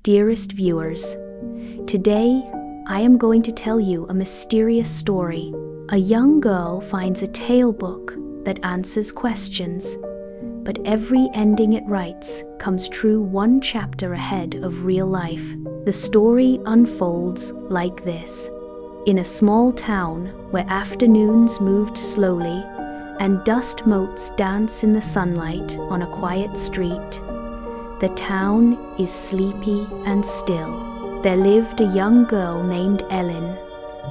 Dearest viewers, today I am going to tell you a mysterious story. A young girl finds a tale book that answers questions, but every ending it writes comes true one chapter ahead of real life. The story unfolds like this. In a small town where afternoons moved slowly and dust motes dance in the sunlight on a quiet street, the town is sleepy and still. There lived a young girl named Ellen.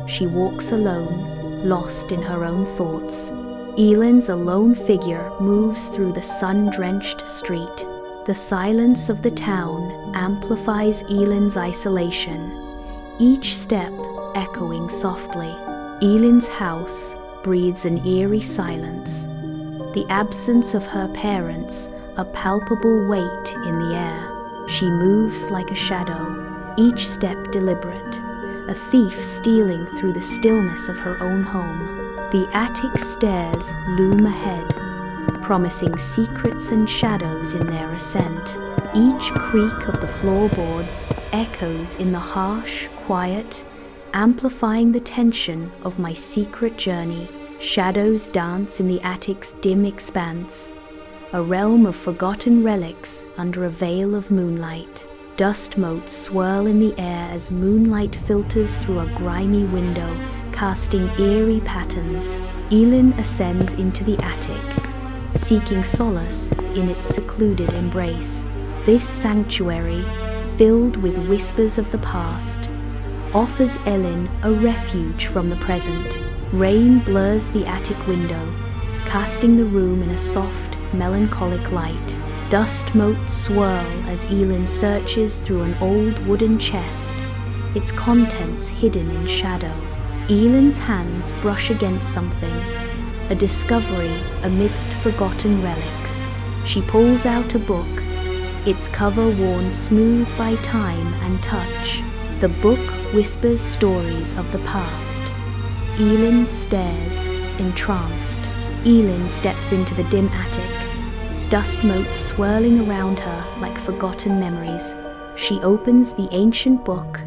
She walks alone, lost in her own thoughts. Ellen's a lone figure moves through the sun-drenched street. The silence of the town amplifies Ellen's isolation, each step echoing softly. Ellen's house breathes an eerie silence, the absence of her parents a palpable weight in the air. She moves like a shadow, each step deliberate, a thief stealing through the stillness of her own home. The attic stairs loom ahead, promising secrets and shadows in their ascent. Each creak of the floorboards echoes in the harsh, quiet, amplifying the tension of my secret journey. Shadows dance in the attic's dim expanse, a realm of forgotten relics under a veil of moonlight. Dust motes swirl in the air as moonlight filters through a grimy window, casting eerie patterns. Ellen ascends into the attic, seeking solace in its secluded embrace. This sanctuary, filled with whispers of the past, offers Ellen a refuge from the present. Rain blurs the attic window, casting the room in a soft, melancholic light. Dust motes swirl as Ellen searches through an old wooden chest, its contents hidden in shadow. Ellen's hands brush against something, a discovery amidst forgotten relics. She pulls out a book, its cover worn smooth by time and touch. The book whispers stories of the past. Ellen stares, entranced. Ellen steps into the dim attic, dust motes swirling around her like forgotten memories. She opens the ancient book,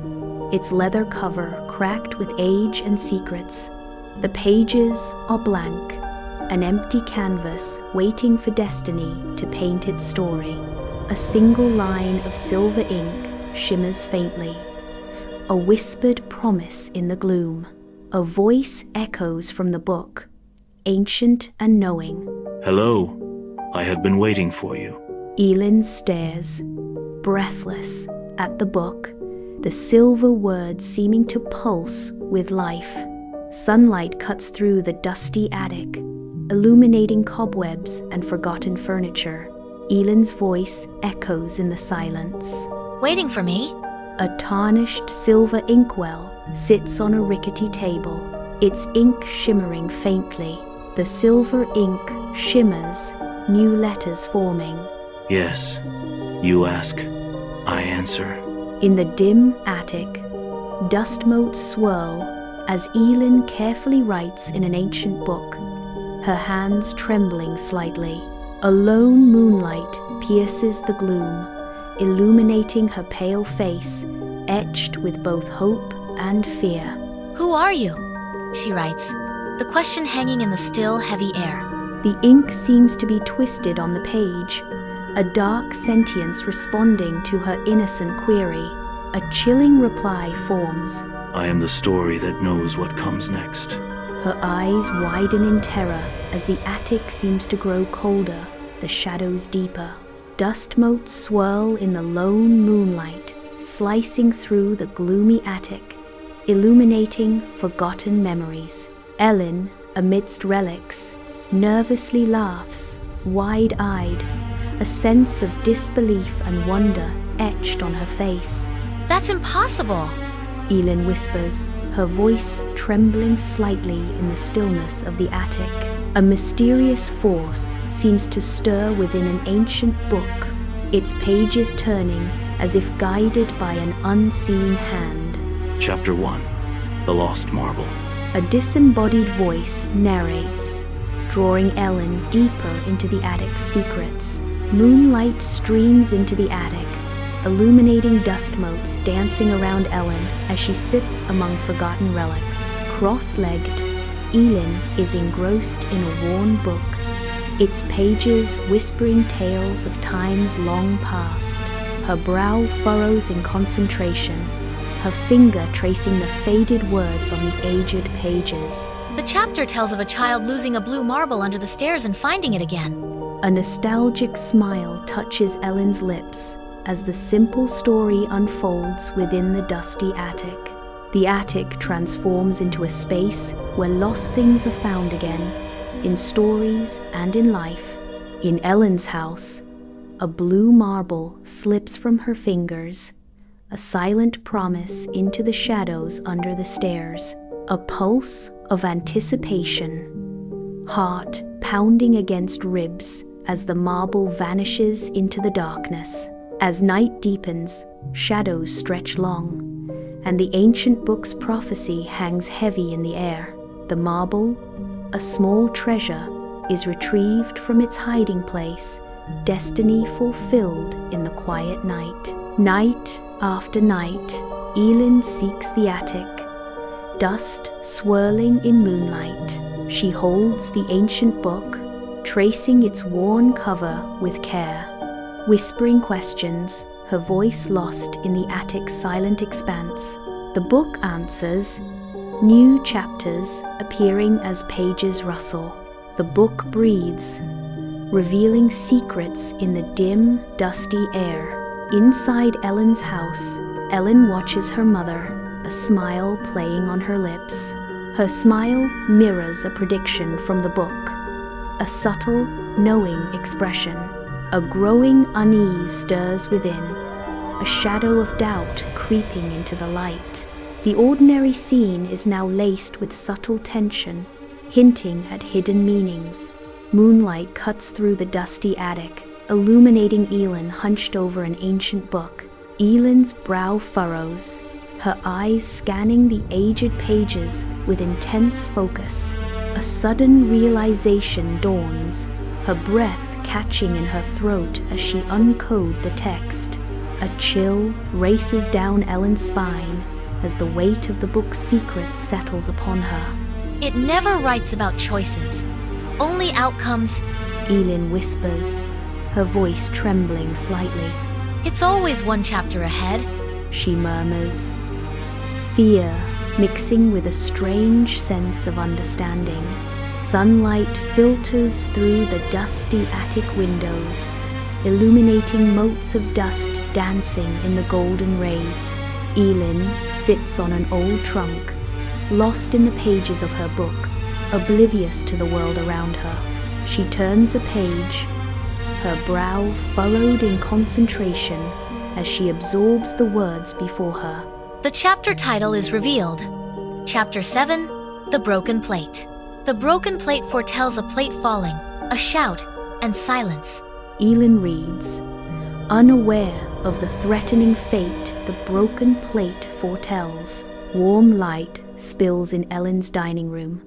its leather cover cracked with age and secrets. The pages are blank, an empty canvas waiting for destiny to paint its story. A single line of silver ink shimmers faintly, a whispered promise in the gloom. A voice echoes from the book, ancient and knowing. Hello, I have been waiting for you. Ellen stares, breathless, at the book, the silver words seeming to pulse with life. Sunlight cuts through the dusty attic, illuminating cobwebs and forgotten furniture. Ellen's voice echoes in the silence. Waiting for me? A tarnished silver inkwell sits on a rickety table, its ink shimmering faintly. The silver ink shimmers, new letters forming. Yes, you ask, I answer. In the dim attic, dust motes swirl as Ellen carefully writes in an ancient book, her hands trembling slightly. A lone moonlight pierces the gloom, illuminating her pale face, etched with both hope and fear. Who are you? She writes, the question hanging in the still, heavy air. The ink seems to be twisted on the page, a dark sentience responding to her innocent query. A chilling reply forms. I am the story that knows what comes next. Her eyes widen in terror as the attic seems to grow colder, the shadows deeper. Dust motes swirl in the lone moonlight, slicing through the gloomy attic, illuminating forgotten memories. Ellen, amidst relics, nervously laughs, wide-eyed, a sense of disbelief and wonder etched on her face. That's impossible, Ellen whispers, her voice trembling slightly in the stillness of the attic. A mysterious force seems to stir within an ancient book, its pages turning as if guided by an unseen hand. Chapter 1, The Lost Marble. A disembodied voice narrates, drawing Ellen deeper into the attic's secrets. Moonlight streams into the attic, illuminating dust motes dancing around Ellen as she sits among forgotten relics. Cross-legged, Elin is engrossed in a worn book, its pages whispering tales of times long past. Her brow furrows in concentration, her finger tracing the faded words on the aged pages. The chapter tells of a child losing a blue marble under the stairs and finding it again. A nostalgic smile touches Ellen's lips as the simple story unfolds within the dusty attic. The attic transforms into a space where lost things are found again, in stories and in life. In Ellen's house, a blue marble slips from her fingers, a silent promise into the shadows under the stairs, a pulse of anticipation, heart pounding against ribs as the marble vanishes into the darkness. As night deepens, shadows stretch long, and the ancient book's prophecy hangs heavy in the air. The marble, a small treasure, is retrieved from its hiding place, destiny fulfilled in the quiet night. Night after night, Elin seeks the attic, dust swirling in moonlight. She holds the ancient book, tracing its worn cover with care, whispering questions, her voice lost in the attic's silent expanse. The book answers, new chapters appearing as pages rustle. The book breathes, revealing secrets in the dim, dusty air. Inside Ellen's house, Ellen watches her mother, a smile playing on her lips. Her smile mirrors a prediction from the book, a subtle, knowing expression. A growing unease stirs within, a shadow of doubt creeping into the light. The ordinary scene is now laced with subtle tension, hinting at hidden meanings. Moonlight cuts through the dusty attic, illuminating Elin hunched over an ancient book. Elin's brow furrows, her eyes scanning the aged pages with intense focus. A sudden realization dawns, her breath catching in her throat as she uncodes the text. A chill races down Ellen's spine as the weight of the book's secrets settles upon her. It never writes about choices, only outcomes, Elin whispers, her voice trembling slightly. It's always one chapter ahead, she murmurs, fear mixing with a strange sense of understanding. Sunlight filters through the dusty attic windows, illuminating motes of dust dancing in the golden rays. Elin sits on an old trunk, lost in the pages of her book, oblivious to the world around her. She turns a page, her brow furrowed in concentration as she absorbs the words before her. The chapter title is revealed. Chapter 7, The Broken Plate. The broken plate foretells a plate falling, a shout, and silence. Elin reads, unaware of the threatening fate the broken plate foretells. Warm light spills in Ellen's dining room,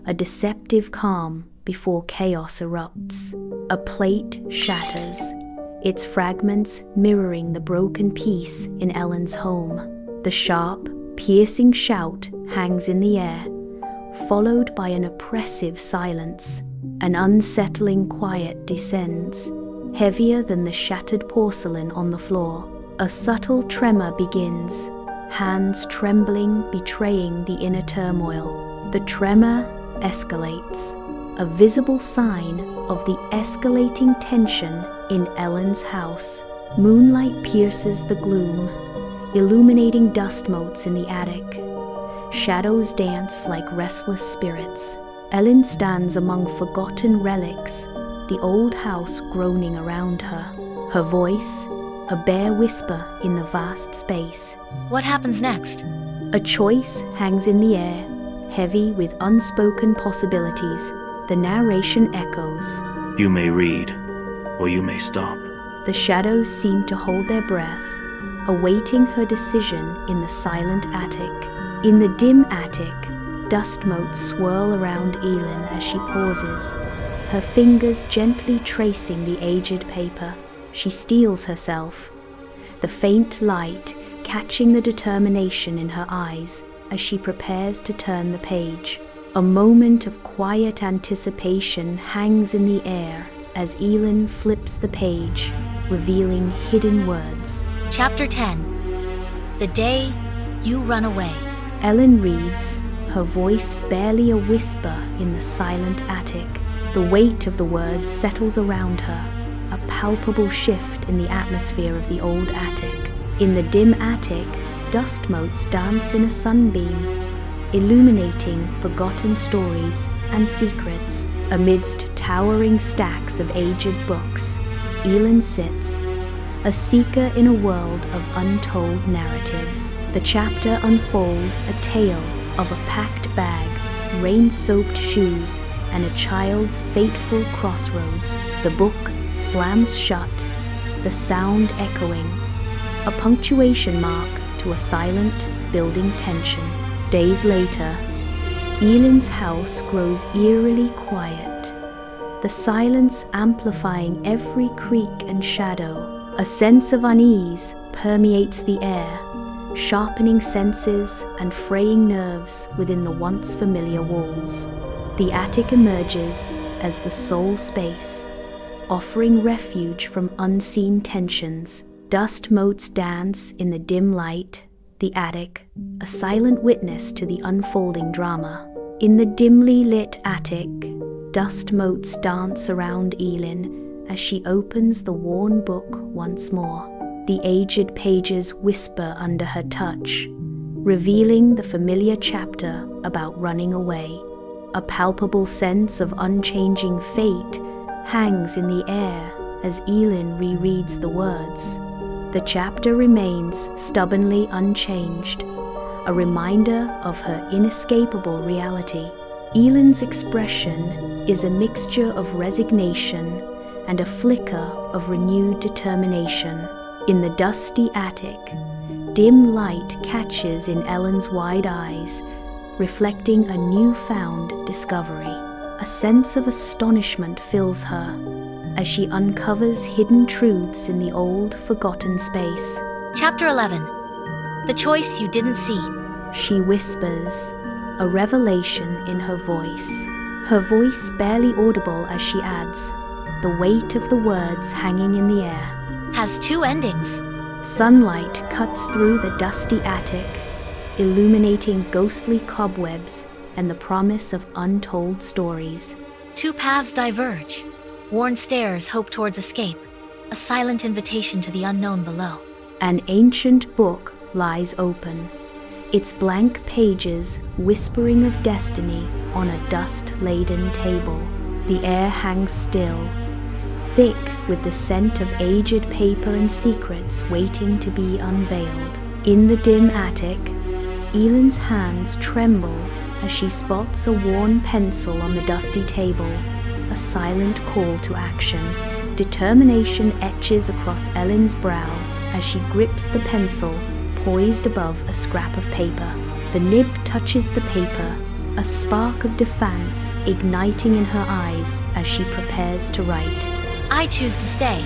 a deceptive calm before chaos erupts. A plate shatters, its fragments mirroring the broken piece in Ellen's home. The sharp, piercing shout hangs in the air, followed by an oppressive silence. An unsettling quiet descends, heavier than the shattered porcelain on the floor. A subtle tremor begins, hands trembling, betraying the inner turmoil. The tremor escalates, a visible sign of the escalating tension in Ellen's house. Moonlight pierces the gloom, illuminating dust motes in the attic. Shadows dance like restless spirits. Ellen stands among forgotten relics, the old house groaning around her. Her voice, a bare whisper in the vast space. What happens next? A choice hangs in the air, heavy with unspoken possibilities. The narration echoes. You may read, or you may stop. The shadows seem to hold their breath, awaiting her decision in the silent attic. In the dim attic, dust motes swirl around Elin as she pauses, her fingers gently tracing the aged paper. She steels herself, the faint light catching the determination in her eyes as she prepares to turn the page. A moment of quiet anticipation hangs in the air as Elin flips the page, revealing hidden words. Chapter 10. The Day You Run Away. Ellen reads, her voice barely a whisper in the silent attic. The weight of the words settles around her, a palpable shift in the atmosphere of the old attic. In the dim attic, dust motes dance in a sunbeam, illuminating forgotten stories and secrets. Amidst towering stacks of aged books, Elin sits, a seeker in a world of untold narratives. The chapter unfolds a tale of a packed bag, rain-soaked shoes, and a child's fateful crossroads. The book slams shut, the sound echoing, a punctuation mark to a silent building tension. Days later, Elin's house grows eerily quiet, the silence amplifying every creak and shadow. A sense of unease permeates the air, sharpening senses and fraying nerves within the once familiar walls. The attic emerges as the sole space, offering refuge from unseen tensions. Dust motes dance in the dim light, the attic, a silent witness to the unfolding drama. In the dimly lit attic, dust motes dance around Elin as she opens the worn book once more. The aged pages whisper under her touch, revealing the familiar chapter about running away. A palpable sense of unchanging fate hangs in the air as Elin rereads the words. The chapter remains stubbornly unchanged, a reminder of her inescapable reality. Elin's expression is a mixture of resignation and a flicker of renewed determination. In the dusty attic, dim light catches in Ellen's wide eyes, reflecting a newfound discovery. A sense of astonishment fills her as she uncovers hidden truths in the old, forgotten space. Chapter 11. The Choice You Didn't See. She whispers, a revelation in her voice barely audible as she adds, the weight of the words hanging in the air. Has two endings. Sunlight cuts through the dusty attic, illuminating ghostly cobwebs and the promise of untold stories. Two paths diverge. Worn stairs hope towards escape, a silent invitation to the unknown below. An ancient book lies open, its blank pages whispering of destiny on a dust-laden table. The air hangs still, thick with the scent of aged paper and secrets waiting to be unveiled. In the dim attic, Elin's hands tremble as she spots a worn pencil on the dusty table, a silent call to action. Determination etches across Ellen's brow as she grips the pencil, poised above a scrap of paper. The nib touches the paper, a spark of defiance igniting in her eyes as she prepares to write. I choose to stay,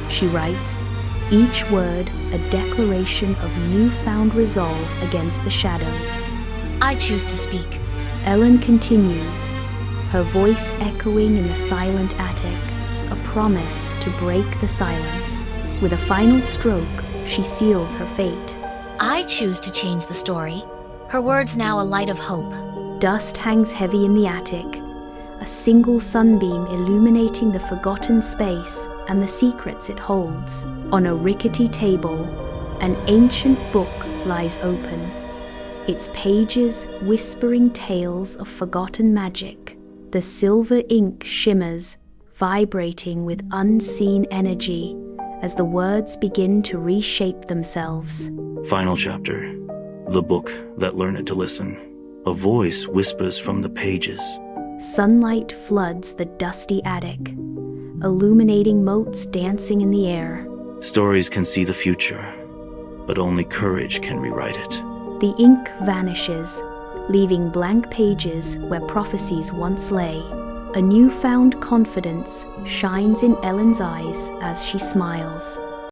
she writes, each word a declaration of newfound resolve against the shadows. I choose to speak. Ellen continues, her voice echoing in the silent attic, a promise to break the silence. With a final stroke, she seals her fate. I choose to change the story, her words now a light of hope. Dust hangs heavy in the attic, a single sunbeam illuminating the forgotten space and the secrets it holds. On a rickety table, an ancient book lies open, its pages whispering tales of forgotten magic. The silver ink shimmers, vibrating with unseen energy as the words begin to reshape themselves. Final chapter. The book that learned to listen. A voice whispers from the pages. Sunlight floods the dusty attic, illuminating motes dancing in the air. Stories can see the future, but only courage can rewrite it. The ink vanishes, leaving blank pages where prophecies once lay. A newfound confidence shines in Ellen's eyes as she smiles.